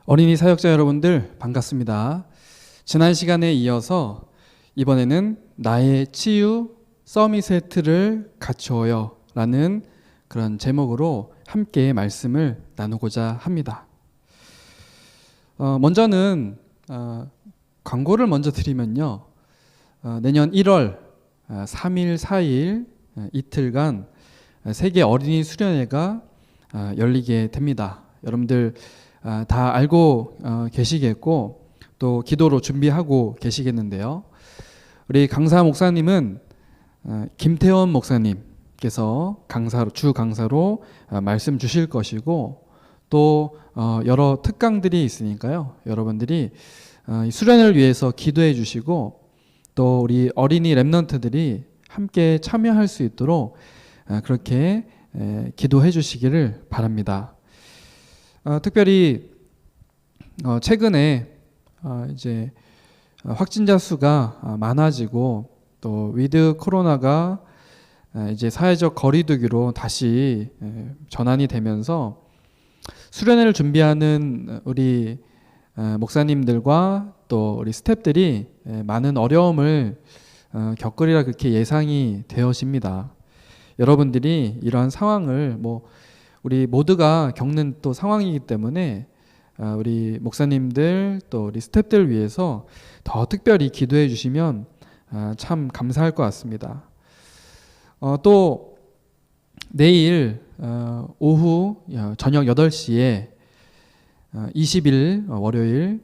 어린이 사역자 여러분들 반갑습니다. 지난 시간에 이어서 이번에는 나의 치유 서밋의 틀을 갖추어요 라는 그런 제목으로 함께 말씀을 나누고자 합니다. 먼저는 광고를 먼저 드리면요. 내년 1월 3일, 4일 이틀간 세계 어린이 수련회가 열리게 됩니다. 여러분들 다 알고 계시겠고 또 기도로 준비하고 계시겠는데요. 우리 강사 목사님은 김태원 목사님께서 주 강사로 말씀 주실 것이고 또 여러 특강들이 있으니까요. 여러분들이 수련을 위해서 기도해 주시고 또 우리 어린이 랩런트들이 함께 참여할 수 있도록 그렇게 기도해 주시기를 바랍니다. 특별히 최근에 이제 확진자 수가 많아지고 또 위드 코로나가 이제 사회적 거리두기로 다시 전환이 되면서 수련회를 준비하는 우리 목사님들과 또 우리 스태프들이 많은 어려움을 겪으리라 그렇게 예상이 되어집니다. 여러분들이 이러한 상황을 우리 모두가 겪는 또 상황이기 때문에 우리 목사님들 또 우리 스태프들을 위해서 더 특별히 기도해 주시면 참 감사할 것 같습니다. 또 내일 오후 저녁 8시에 20일 월요일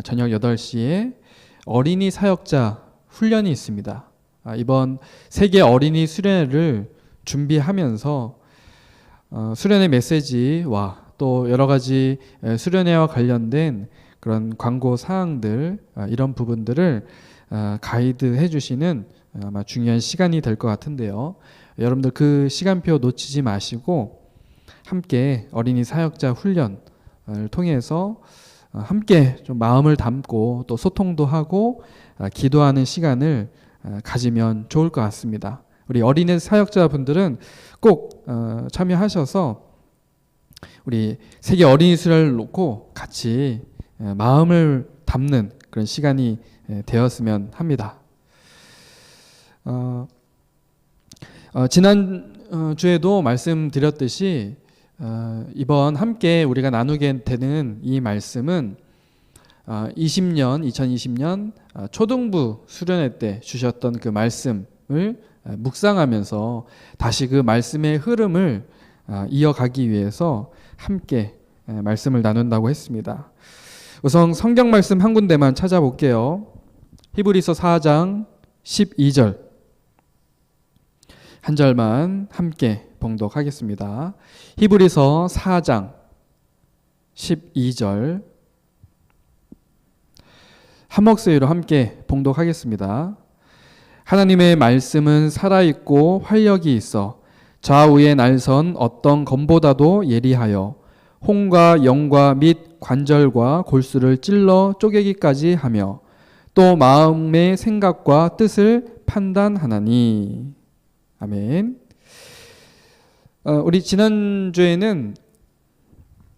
저녁 8시에 어린이 사역자 훈련이 있습니다. 이번 세계 어린이 수련회를 준비하면서 수련회 메시지와 또 여러 가지 수련회와 관련된 그런 광고 사항들 이런 부분들을 가이드해 주시는 아마 중요한 시간이 될 것 같은데요. 여러분들 그 시간표 놓치지 마시고 함께 어린이 사역자 훈련을 통해서 함께 좀 마음을 담고 또 소통도 하고 기도하는 시간을 가지면 좋을 것 같습니다. 우리 어린이 사역자분들은 꼭 참여하셔서 우리 세계 어린이 수련을 놓고 같이 마음을 담는 그런 시간이 되었으면 합니다. 지난 주에도 말씀드렸듯이 이번 함께 우리가 나누게 되는 이 말씀은 2020년 초등부 수련회 때 주셨던 그 말씀을 묵상하면서 다시 그 말씀의 흐름을 이어가기 위해서 함께 말씀을 나눈다고 했습니다. 우선 성경 말씀 한 군데만 찾아볼게요. 히브리서 4장 12절 한 절만 함께 봉독하겠습니다. 히브리서 4장 12절 한 목소리로 함께 봉독하겠습니다. 하나님의 말씀은 살아있고 활력이 있어 좌우에 날선 어떤 검보다도 예리하여 홍과 영과 및 관절과 골수를 찔러 쪼개기까지 하며 또 마음의 생각과 뜻을 판단하나니. 아멘. 우리 지난주에는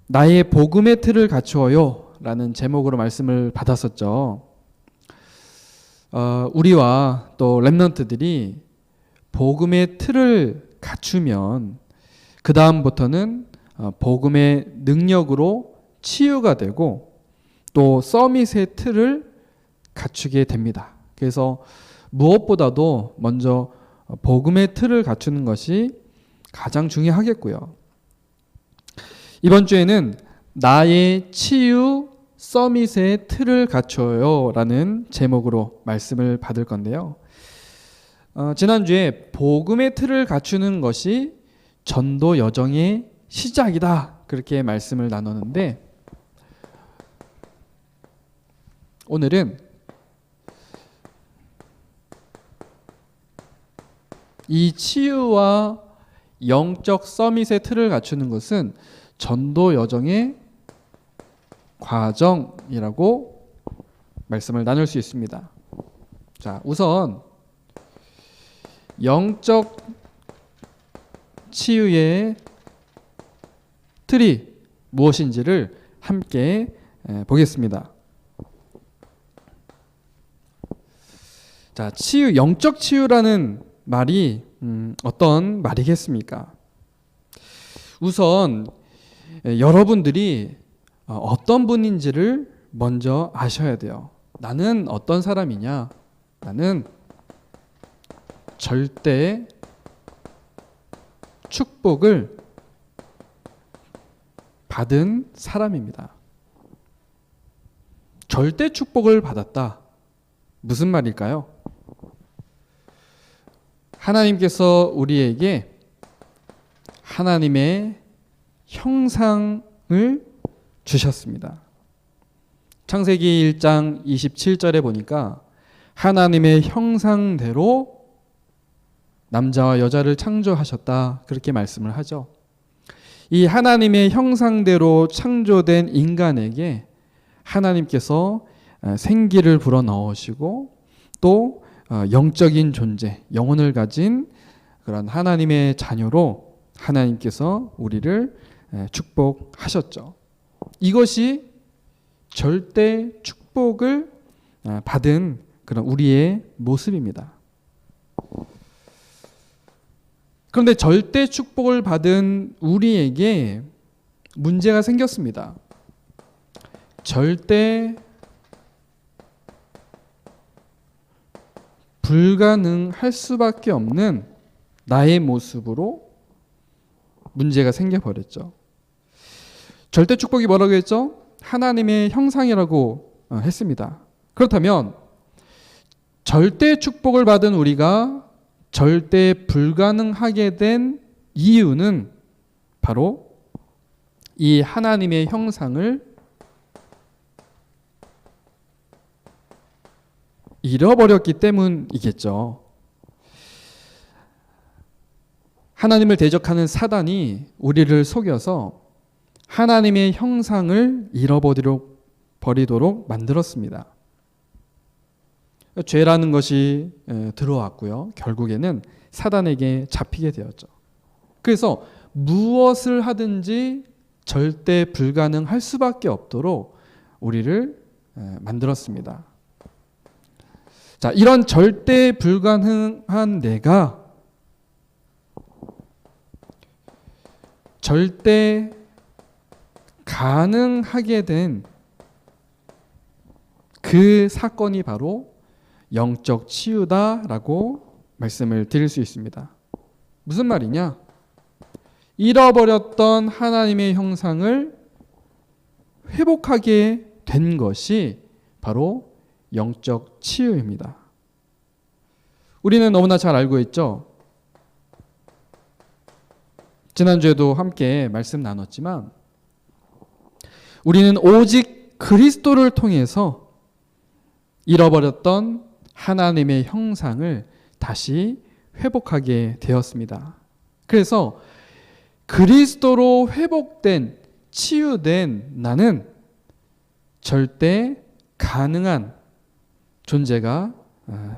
나의 복음의 틀을 갖추어요 라는 제목으로 말씀을 받았었죠. 우리와 또 랩런트들이 복음의 틀을 갖추면 그 다음부터는 복음의 능력으로 치유가 되고 또 서밋의 틀을 갖추게 됩니다. 그래서 무엇보다도 먼저 복음의 틀을 갖추는 것이 가장 중요하겠고요. 이번 주에는 나의 치유 서밋의 틀을 갖춰요 라는 제목으로 말씀을 받을 건데요. 지난주에 복음의 틀을 갖추는 것이 전도 여정의 시작이다 그렇게 말씀을 나눴는데 오늘은 이 치유와 영적 서밋의 틀을 갖추는 것은 전도 여정의 과정이라고 말씀을 나눌 수 있습니다. 자, 우선 영적 치유의 틀이 무엇인지를 함께 보겠습니다. 자, 치유, 영적 치유라는 말이 어떤 말이겠습니까? 우선 여러분들이 어떤 분인지를 먼저 아셔야 돼요. 나는 어떤 사람이냐? 나는 절대 축복을 받은 사람입니다. 절대 축복을 받았다. 무슨 말일까요? 하나님께서 우리에게 하나님의 형상을 주셨습니다. 창세기 1장 27절에 보니까 하나님의 형상대로 남자와 여자를 창조하셨다, 그렇게 말씀을 하죠. 이 하나님의 형상대로 창조된 인간에게 하나님께서 생기를 불어넣으시고 또 영적인 존재, 영혼을 가진 그런 하나님의 자녀로 하나님께서 우리를 축복하셨죠. 이것이 절대 축복을 받은 그런 우리의 모습입니다. 그런데 절대 축복을 받은 우리에게 문제가 생겼습니다. 절대 불가능할 수밖에 없는 나의 모습으로 문제가 생겨버렸죠. 절대 축복이 뭐라고 했죠? 하나님의 형상이라고 했습니다. 그렇다면 절대 축복을 받은 우리가 절대 불가능하게 된 이유는 바로 이 하나님의 형상을 잃어버렸기 때문이겠죠. 하나님을 대적하는 사단이 우리를 속여서 하나님의 형상을 잃어버리도록 만들었습니다. 죄라는 것이 들어왔고요. 결국에는 사단에게 잡히게 되었죠. 그래서 무엇을 하든지 절대 불가능할 수밖에 없도록 우리를 만들었습니다. 자, 이런 절대 불가능한 내가 절대 가능하게 된 그 사건이 바로 영적 치유다라고 말씀을 드릴 수 있습니다. 무슨 말이냐? 잃어버렸던 하나님의 형상을 회복하게 된 것이 바로 영적 치유입니다. 우리는 너무나 잘 알고 있죠. 지난주에도 함께 말씀 나눴지만 우리는 오직 그리스도를 통해서 잃어버렸던 하나님의 형상을 다시 회복하게 되었습니다. 그래서 그리스도로 회복된, 치유된 나는 절대 가능한 존재가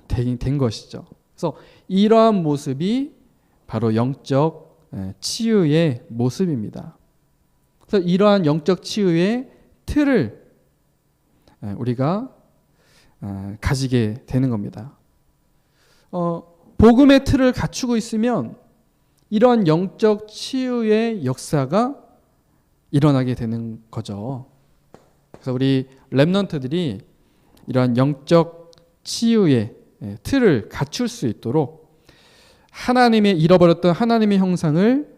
된 것이죠. 그래서 이러한 모습이 바로 영적 치유의 모습입니다. 그래서 이러한 영적 치유의 틀을 우리가 가지게 되는 겁니다. 복음의 틀을 갖추고 있으면 이러한 영적 치유의 역사가 일어나게 되는 거죠. 그래서 우리 렘넌트들이 이러한 영적 치유의 틀을 갖출 수 있도록 하나님의 잃어버렸던 하나님의 형상을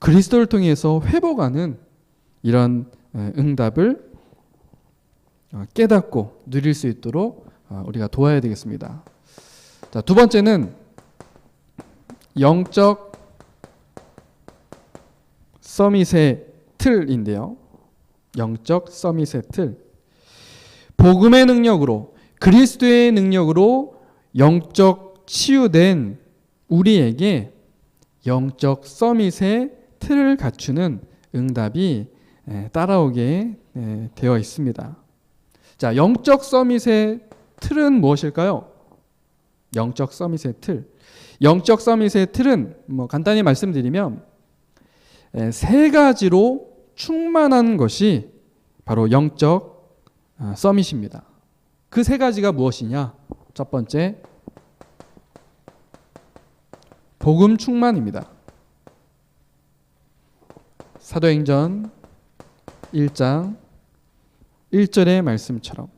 그리스도를 통해서 회복하는 이런 응답을 깨닫고 누릴 수 있도록 우리가 도와야 되겠습니다. 자, 두 번째는 영적 서밋의 틀인데요. 영적 서밋의 틀. 복음의 능력으로, 그리스도의 능력으로 영적 치유된 우리에게 영적 서밋의 틀을 갖추는 응답이 따라오게 되어 있습니다. 자, 영적 서밋의 틀은 무엇일까요? 영적 서밋의 틀. 영적 서밋의 틀은 간단히 말씀드리면 세 가지로 충만한 것이 바로 영적 서밋입니다. 그 세 가지가 무엇이냐? 첫 번째, 복음 충만입니다. 사도행전 1장 1절의 말씀처럼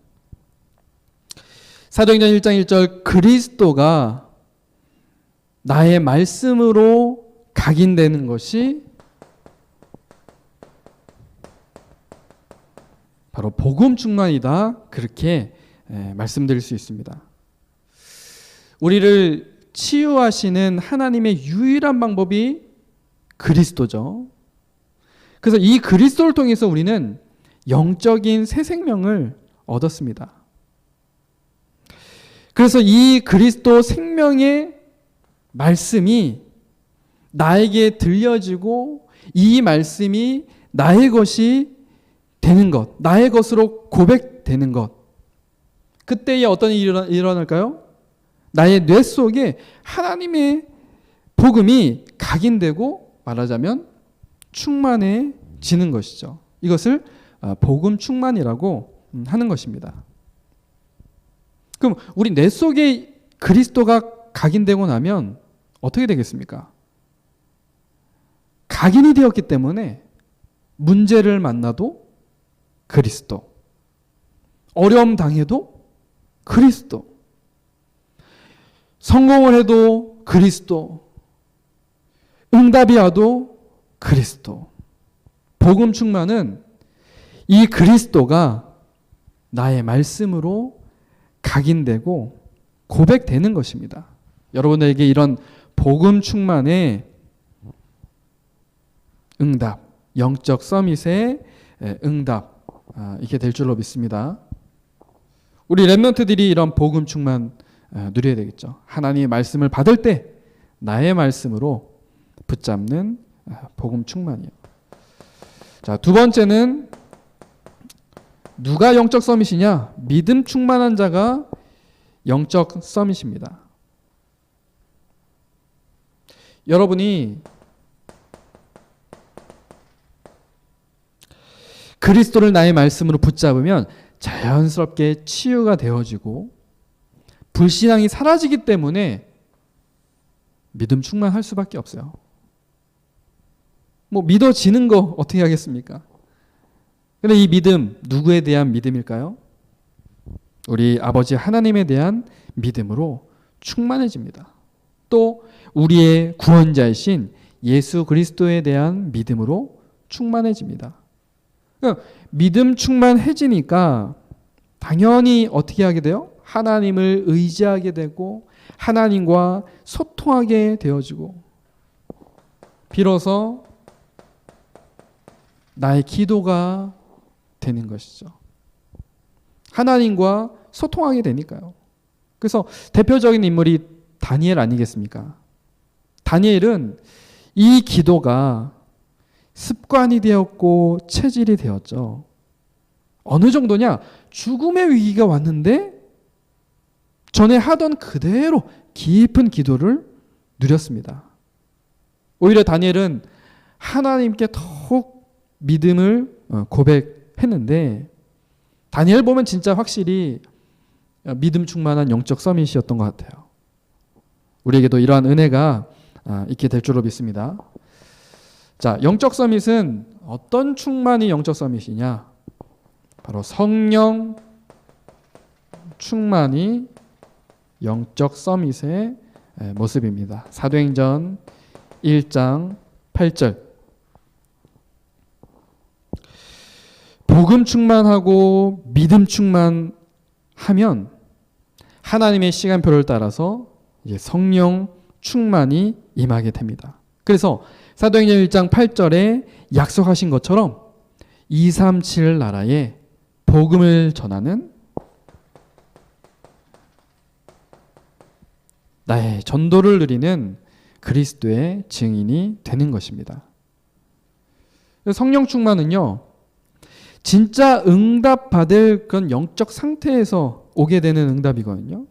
사도행전 1장 1절 그리스도가 나의 말씀으로 각인되는 것이 바로 복음 충만이다. 그렇게 말씀드릴 수 있습니다. 우리를 치유하시는 하나님의 유일한 방법이 그리스도죠. 그래서 이 그리스도를 통해서 우리는 영적인 새 생명을 얻었습니다. 그래서 이 그리스도 생명의 말씀이 나에게 들려지고 이 말씀이 나의 것이 되는 것, 나의 것으로 고백되는 것. 그때에 어떤 일이 일어날까요? 나의 뇌 속에 하나님의 복음이 각인되고 말하자면 충만해지는 것이죠. 이것을 복음 충만이라고 하는 것입니다. 그럼 우리 뇌 속에 그리스도가 각인되고 나면 어떻게 되겠습니까? 각인이 되었기 때문에 문제를 만나도 그리스도, 어려움 당해도 그리스도, 성공을 해도 그리스도, 응답이 와도 그리스도. 복음 충만은 이 그리스도가 나의 말씀으로 각인되고 고백되는 것입니다. 여러분에게 이런 복음 충만의 응답, 영적 서밋의 응답 이렇게 될 줄로 믿습니다. 우리 렘넌트들이 이런 복음 충만 누려야 되겠죠. 하나님의 말씀을 받을 때 나의 말씀으로 붙잡는 복음 충만이요. 자, 두 번째는 누가 영적 서밋이냐? 믿음 충만한 자가 영적 서밋입니다. 여러분이 그리스도를 나의 말씀으로 붙잡으면 자연스럽게 치유가 되어지고 불신앙이 사라지기 때문에 믿음 충만할 수밖에 없어요. 뭐 믿어지는 거 어떻게 하겠습니까? 근데 이 믿음 누구에 대한 믿음일까요? 우리 아버지 하나님에 대한 믿음으로 충만해집니다. 또 우리의 구원자이신 예수 그리스도에 대한 믿음으로 충만해집니다. 그러니까 믿음 충만해지니까 당연히 어떻게 하게 돼요? 하나님을 의지하게 되고 하나님과 소통하게 되어지고 비로소 나의 기도가 되는 것이죠. 하나님과 소통하게 되니까요. 그래서 대표적인 인물이 다니엘 아니겠습니까? 다니엘은 이 기도가 습관이 되었고 체질이 되었죠. 어느 정도냐? 죽음의 위기가 왔는데 전에 하던 그대로 깊은 기도를 누렸습니다. 오히려 다니엘은 하나님께 더욱 믿음을 고백했는데 다니엘 보면 진짜 확실히 믿음 충만한 영적 서밋이었던 것 같아요. 우리에게도 이러한 은혜가 있게 될 줄로 믿습니다. 자, 영적 서밋은 어떤 충만이 영적 서밋이냐? 바로 성령 충만이 영적 서밋의 모습입니다. 사도행전 1장 8절. 복음 충만하고 믿음 충만하면 하나님의 시간표를 따라서 이제 성령 충만이 임하게 됩니다. 그래서 사도행전 1장 8절에 약속하신 것처럼 237 나라에 복음을 전하는 나의 전도를 누리는 그리스도의 증인이 되는 것입니다. 성령 충만은요, 진짜 응답받을 그런 영적 상태에서 오게 되는 응답이거든요.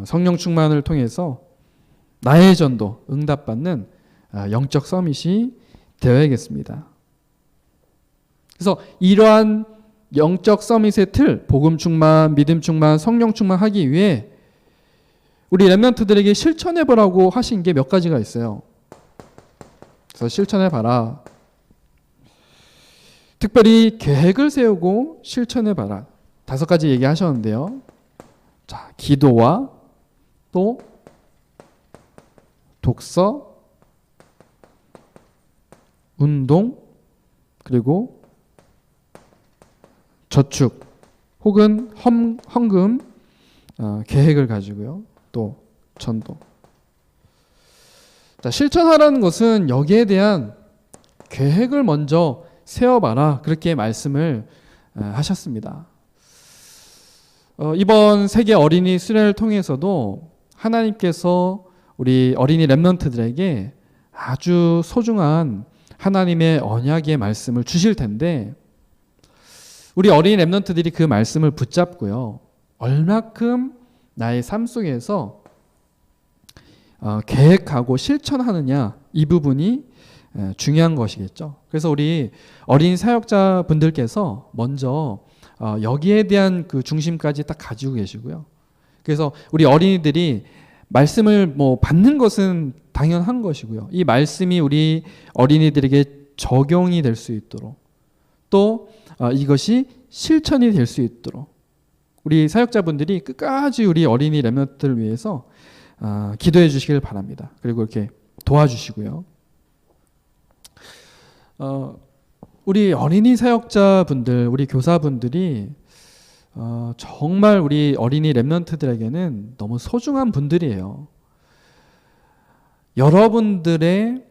성령 충만을 통해서 나의 전도, 응답받는 영적 서밋이 되어야겠습니다. 그래서 이러한 영적 서밋의 틀, 복음 충만, 믿음 충만, 성령 충만하기 위해 우리 렘넌트들에게 실천해 보라고 하신 게 몇 가지가 있어요. 그래서 실천해 봐라. 특별히 계획을 세우고 실천해 봐라. 5가지 얘기하셨는데요. 자, 기도와 또 독서, 운동, 그리고 저축 혹은 헌금, 계획을 가지고요. 또 전도. 자, 실천하라는 것은 여기에 대한 계획을 먼저 세워봐라. 그렇게 말씀을 하셨습니다. 이번 세계 어린이 수련을 통해서도 하나님께서 우리 어린이 렘넌트들에게 아주 소중한 하나님의 언약의 말씀을 주실 텐데 우리 어린이 렘넌트들이 그 말씀을 붙잡고요. 얼마큼 나의 삶 속에서 계획하고 실천하느냐 이 부분이 중요한 것이겠죠. 그래서 우리 어린 사역자분들께서 먼저 여기에 대한 그 중심까지 딱 가지고 계시고요. 그래서 우리 어린이들이 말씀을 받는 것은 당연한 것이고요. 이 말씀이 우리 어린이들에게 적용이 될 수 있도록 또 이것이 실천이 될 수 있도록 우리 사역자분들이 끝까지 우리 어린이 렘넌트를 위해서 기도해 주시길 바랍니다. 그리고 이렇게 도와주시고요. 우리 어린이 사역자분들, 우리 교사분들이 정말 우리 어린이 렘넌트들에게는 너무 소중한 분들이에요. 여러분들의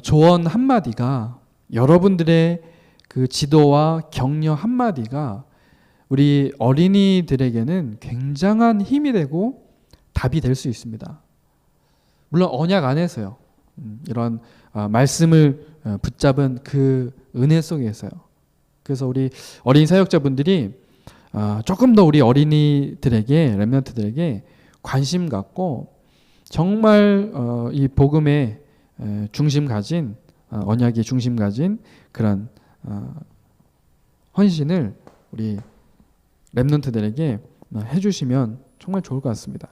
조언 한마디가 여러분들의 그 지도와 격려 한마디가 우리 어린이들에게는 굉장한 힘이 되고 답이 될 수 있습니다. 물론 언약 안에서요. 이런 말씀을 붙잡은 그 은혜 속에서요. 그래서 우리 어린이 사역자분들이 조금 더 우리 어린이들에게 렘넌트들에게 관심 갖고 정말 이 복음의 중심 가진 언약의 중심 가진 그런 헌신을 우리 렘넌트들에게 해주시면 정말 좋을 것 같습니다.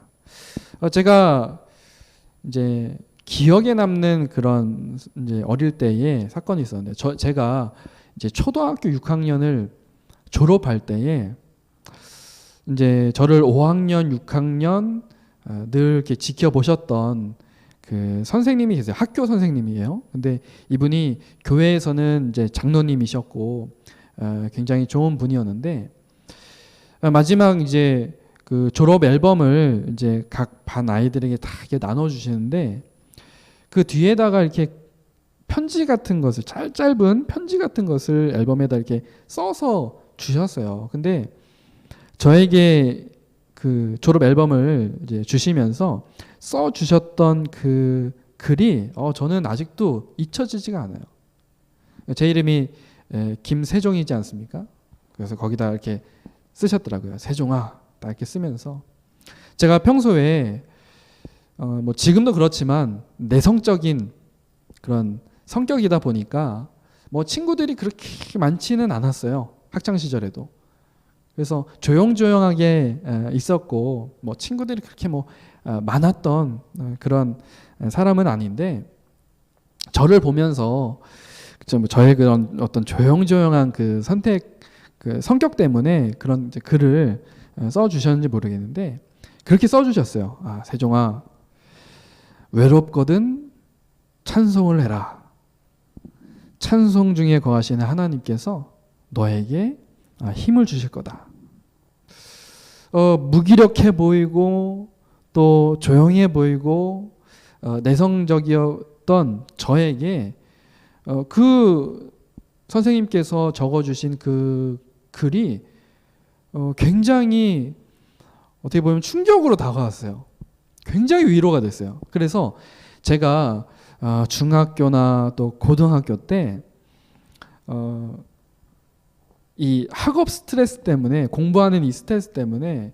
제가 이제 기억에 남는 그런 이제 어릴 때의 사건이 있었는데 제가 이제 초등학교 6학년을 졸업할 때에 이제 저를 5학년, 6학년 늘 이렇게 지켜보셨던 그 선생님이 계세요. 학교 선생님이에요. 근데 이분이 교회에서는 이제 장로님이셨고 굉장히 좋은 분이었는데 마지막 이제 그 졸업 앨범을 이제 각 반 아이들에게 다 이렇게 나눠주시는데 그 뒤에다가 이렇게 편지 같은 것을 짧은 편지 같은 것을 앨범에다 이렇게 써서 주셨어요. 근데 저에게 그 졸업 앨범을 이제 주시면서 써 주셨던 그 글이 저는 아직도 잊혀지지가 않아요. 제 이름이 김세종이지 않습니까? 그래서 거기다 이렇게 쓰셨더라고요. 세종아, 딱 이렇게 쓰면서 제가 평소에 뭐 지금도 그렇지만 내성적인 그런 성격이다 보니까 뭐 친구들이 그렇게 많지는 않았어요. 학창 시절에도. 그래서 조용조용하게 있었고 뭐 친구들이 그렇게 뭐 많았던 그런 사람은 아닌데 저를 보면서 저의 그런 어떤 조용조용한 그 선택 그 성격 때문에 그런 이제 글을 써 주셨는지 모르겠는데 그렇게 써 주셨어요. 세종아, 외롭거든 찬송을 해라. 찬송 중에 거하시는 하나님께서 너에게 힘을 주실 거다. 무기력해 보이고 또 조용해 보이고 내성적이었던 저에게 그 선생님께서 적어주신 그 글이 굉장히 어떻게 보면 충격으로 다가왔어요. 굉장히 위로가 됐어요. 그래서 제가 중학교나 또 고등학교 때 이 학업 스트레스 때문에 공부하는 이 스트레스 때문에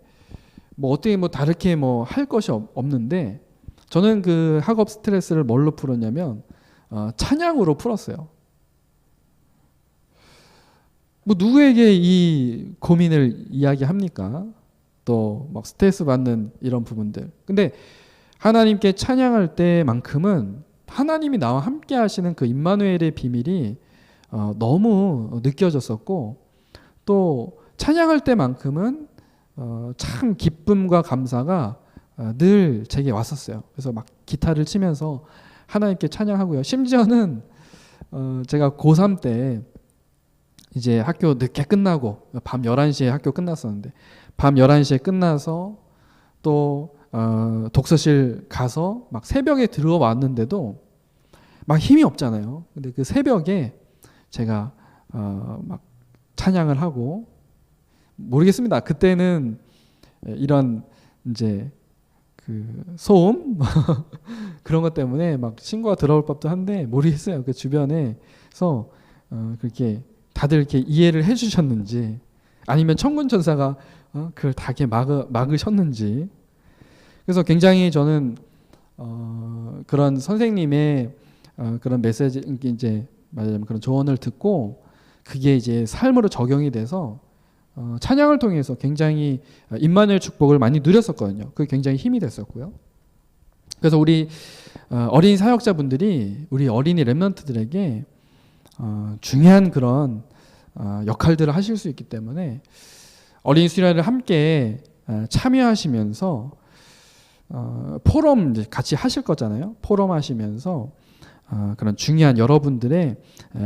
뭐 어떻게 뭐 다르게 뭐 할 것이 없는데 저는 그 학업 스트레스를 뭘로 풀었냐면 찬양으로 풀었어요. 뭐 누구에게 이 고민을 이야기합니까? 또 막 스트레스 받는 이런 부분들. 근데 하나님께 찬양할 때만큼은 하나님이 나와 함께 하시는 그 임마누엘의 비밀이 너무 느껴졌었고, 또 찬양할 때만큼은 참 기쁨과 감사가 늘 제게 왔었어요. 그래서 막 기타를 치면서 하나님께 찬양하고요. 심지어는 제가 고3 때 이제 학교 늦게 끝나고 밤 11시에 학교 끝났었는데, 밤 11시에 끝나서 또 독서실 가서 막 새벽에 들어왔는데도 막 힘이 없잖아요. 근데 그 새벽에 제가 막 찬양을 하고, 모르겠습니다. 그때는 이런 이제 그 소음 그런 것 때문에 막 신고가 들어올 법도 한데 모르겠어요. 그 주변에서 그렇게 다들 이렇게 이해를 해주셨는지, 아니면 천군 천사가 그걸 다 이렇게 막으셨는지. 그래서 굉장히 저는 그런 선생님의 그런 메시지, 이제 말하자면 그런 조언을 듣고 그게 이제 삶으로 적용이 돼서 찬양을 통해서 굉장히 임마누엘 축복을 많이 누렸었거든요. 그게 굉장히 힘이 됐었고요. 그래서 우리 어린이 사역자분들이 우리 어린이 렘넌트들에게 중요한 그런 역할들을 하실 수 있기 때문에 어린이 수련회를 함께 참여하시면서 포럼 이제 같이 하실 거잖아요. 포럼 하시면서 그런 중요한 여러분들의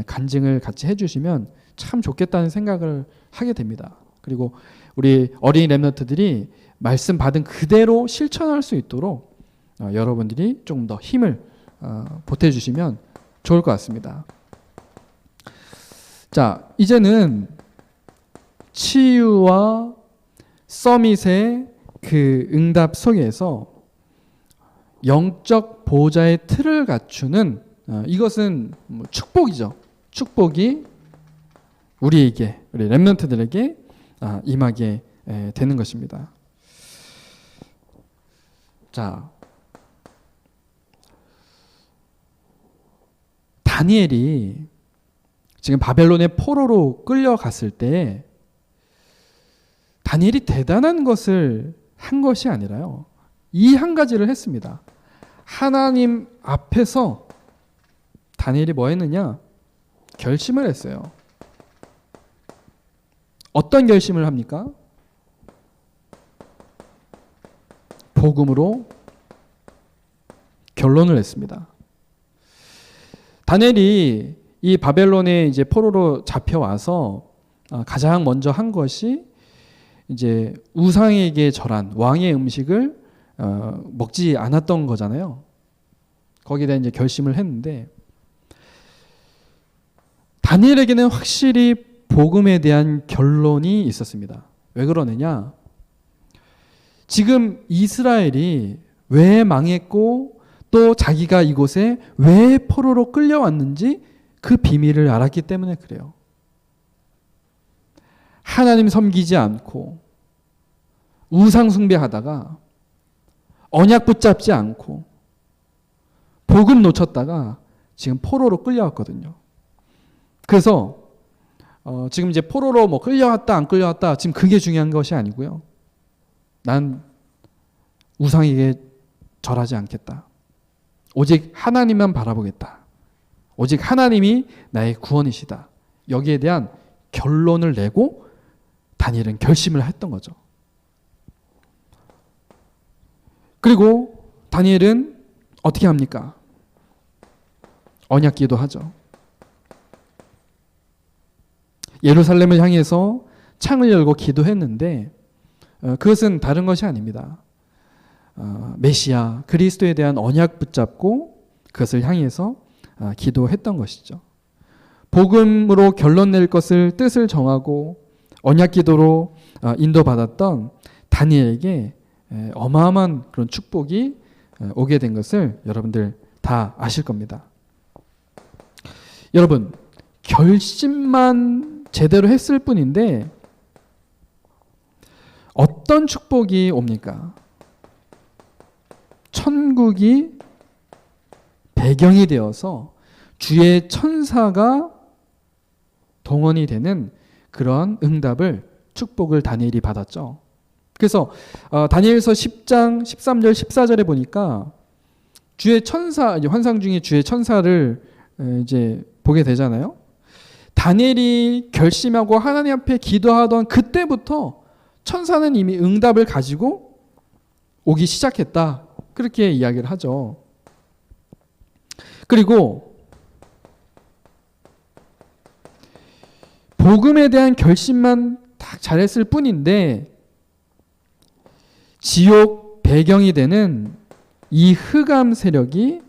간증을 같이 해주시면 참 좋겠다는 생각을 하게 됩니다. 그리고 우리 어린이 렘넌트들이 말씀 받은 그대로 실천할 수 있도록 여러분들이 좀 더 힘을 보태주시면 좋을 것 같습니다. 자, 이제는 치유와 서밋의 그 응답 속에서 영적 보호자의 틀을 갖추는 이것은 축복이죠. 축복이 우리에게, 우리 렘넌트들에게 임하게 되는 것입니다. 자, 다니엘이 지금 바벨론의 포로로 끌려갔을 때 다니엘이 대단한 것을 한 것이 아니라요, 이 한 가지를 했습니다. 하나님 앞에서 다니엘이 뭐 했느냐? 결심을 했어요. 어떤 결심을 합니까? 복음으로 결론을 냈습니다. 다니엘이 이 바벨론에 이제 포로로 잡혀와서 가장 먼저 한 것이 이제 우상에게 절한 왕의 음식을 먹지 않았던 거잖아요. 거기에 대한 이제 결심을 했는데, 다니엘에게는 확실히 복음에 대한 결론이 있었습니다. 왜 그러느냐? 지금 이스라엘이 왜 망했고 또 자기가 이곳에 왜 포로로 끌려왔는지 그 비밀을 알았기 때문에 그래요. 하나님 섬기지 않고 우상 숭배하다가 언약 붙잡지 않고 복음 놓쳤다가 지금 포로로 끌려왔거든요. 그래서 지금 이제 포로로 뭐 끌려왔다 안 끌려왔다 지금 그게 중요한 것이 아니고요. 난 우상에게 절하지 않겠다. 오직 하나님만 바라보겠다. 오직 하나님이 나의 구원이시다. 여기에 대한 결론을 내고 다니엘은 결심을 했던 거죠. 그리고 다니엘은 어떻게 합니까? 언약 기도하죠. 예루살렘을 향해서 창을 열고 기도했는데 그것은 다른 것이 아닙니다. 메시아 그리스도에 대한 언약 붙잡고 그것을 향해서 기도했던 것이죠. 복음으로 결론 낼 것을 뜻을 정하고 언약 기도로 인도받았던 다니엘에게 어마어마한 그런 축복이 오게 된 것을 여러분들 다 아실 겁니다. 여러분, 결심만 제대로 했을 뿐인데 어떤 축복이 옵니까? 천국이 배경이 되어서 주의 천사가 동원이 되는 그런 응답을 축복을 다니엘이 받았죠. 그래서 다니엘서 10장 13절 14절에 보니까 주의 천사, 환상 중에 주의 천사를 이제 보게 되잖아요. 다니엘이 결심하고 하나님 앞에 기도하던 그때부터 천사는 이미 응답을 가지고 오기 시작했다. 그렇게 이야기를 하죠. 그리고 복음에 대한 결심만 딱 잘했을 뿐인데 지옥 배경이 되는 이 흑암 세력이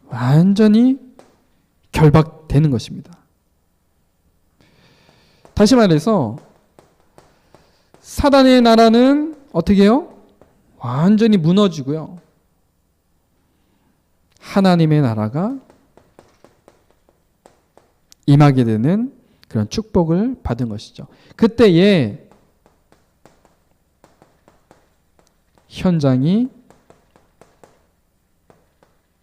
완전히 결박되는 것입니다. 다시 말해서 사단의 나라는 어떻게 해요? 완전히 무너지고요. 하나님의 나라가 임하게 되는 그런 축복을 받은 것이죠. 그때에 현장이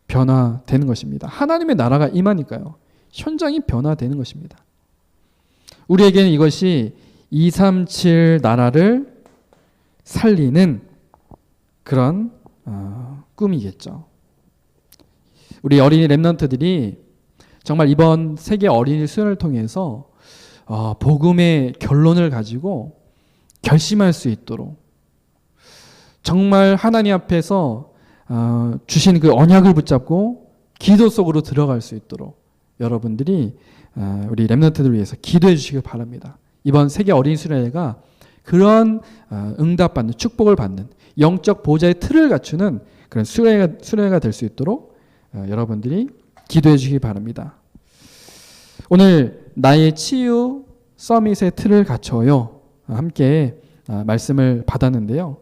변화되는 것입니다. 하나님의 나라가 임하니까요. 현장이 변화되는 것입니다. 우리에게는 이것이 237 나라를 살리는 그런 꿈이겠죠. 우리 어린이 렘넌트들이 정말 이번 세계 어린이 수련을 통해서 복음의 결론을 가지고 결심할 수 있도록 정말 하나님 앞에서 주신 그 언약을 붙잡고 기도 속으로 들어갈 수 있도록 여러분들이 우리 렘넌트들을 위해서 기도해 주시길 바랍니다. 이번 세계 어린이 수련회가 그런 응답받는 축복을 받는 영적 보좌의 틀을 갖추는 그런 수련회가 될 수 있도록 여러분들이 기도해 주시기 바랍니다. 오늘 나의 치유 서밋의 틀을 갖춰요. 함께 말씀을 받았는데요.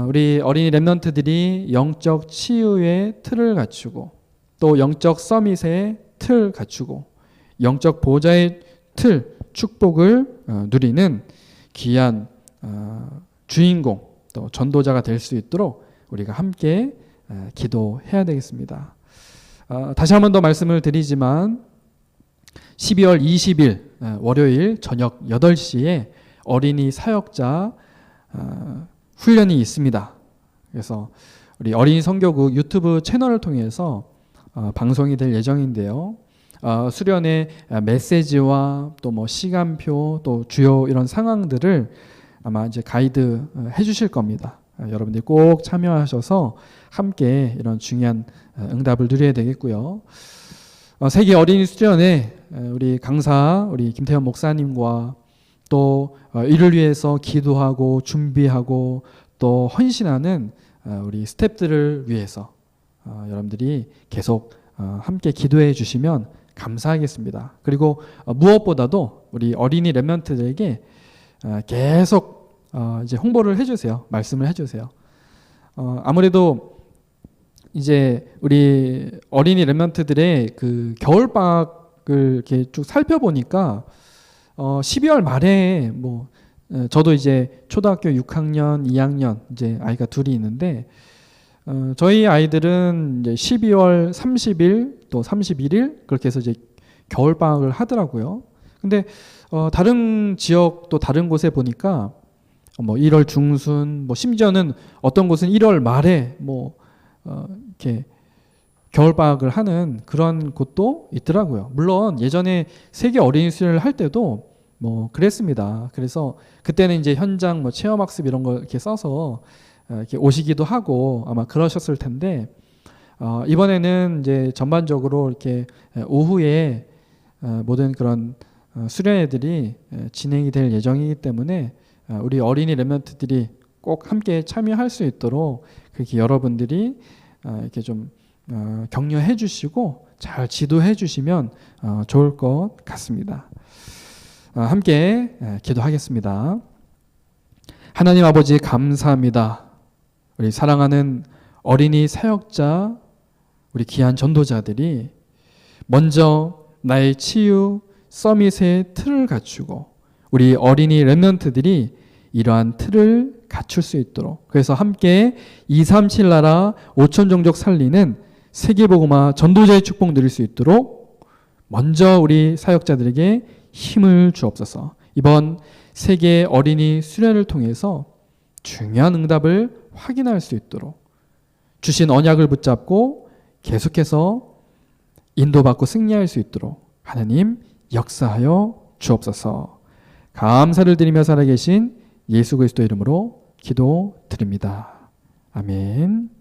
우리 어린이 렘넌트들이 영적 치유의 틀을 갖추고 또 영적 서밋의 틀 갖추고 영적 보좌의 틀 축복을 누리는 귀한 주인공 또 전도자가 될 수 있도록 우리가 함께 기도해야 되겠습니다. 다시 한 번 더 말씀을 드리지만 12월 20일 월요일 저녁 8시에 어린이 사역자 훈련이 있습니다. 그래서 우리 어린이 선교국 유튜브 채널을 통해서 방송이 될 예정인데요. 수련의 메시지와 또 뭐 시간표 또 주요 이런 상황들을 아마 이제 가이드 해주실 겁니다. 여러분들이 꼭 참여하셔서 함께 이런 중요한 응답을 누려야 되겠고요. 세계 어린이 수련회 우리 강사 우리 김태현 목사님과 또 이를 위해서 기도하고 준비하고 또 헌신하는 우리 스태프들을 위해서 여러분들이 계속 함께 기도해 주시면 감사하겠습니다. 그리고 무엇보다도 우리 어린이 렘넌트들에게 계속 이제 홍보를 해주세요. 말씀을 해주세요. 아무래도 이제 우리 어린이 렘넌트들의 그 겨울방학을 이렇게 쭉 살펴보니까 12월 말에 뭐 저도 이제 초등학교 6학년, 2학년 이제 아이가 둘이 있는데 저희 아이들은 이제 12월 30일 또 31일 그렇게 해서 이제 겨울 방학을 하더라고요. 근데 다른 지역 또 다른 곳에 보니까 뭐 1월 중순 뭐 심지어는 어떤 곳은 1월 말에 뭐 이렇게 겨울 방학을 하는 그런 곳도 있더라고요. 물론 예전에 세계 어린이 수련을 할 때도 뭐 그랬습니다. 그래서 그때는 이제 현장 뭐 체험학습 이런 걸 이렇게 써서 이렇게 오시기도 하고 아마 그러셨을 텐데 이번에는 이제 전반적으로 이렇게 오후에 모든 그런 수련회들이 진행이 될 예정이기 때문에 우리 어린이 렘넌트들이 꼭 함께 참여할 수 있도록 그렇게 여러분들이 이렇게 좀 격려해 주시고 잘 지도해 주시면 좋을 것 같습니다. 함께 기도하겠습니다. 하나님 아버지 감사합니다. 우리 사랑하는 어린이 사역자 우리 귀한 전도자들이 먼저 나의 치유 서밋의 틀을 갖추고 우리 어린이 렘넌트들이 이러한 틀을 갖출 수 있도록 그래서 함께 237 나라 5천 종족 살리는 세계복음화 전도자의 축복 누릴 수 있도록 먼저 우리 사역자들에게 힘을 주옵소서. 이번 세계 어린이 수련을 통해서 중요한 응답을 확인할 수 있도록 주신 언약을 붙잡고 계속해서 인도받고 승리할 수 있도록 하나님 역사하여 주옵소서. 감사를 드리며 살아계신 예수 그리스도 이름으로 기도드립니다. 아멘.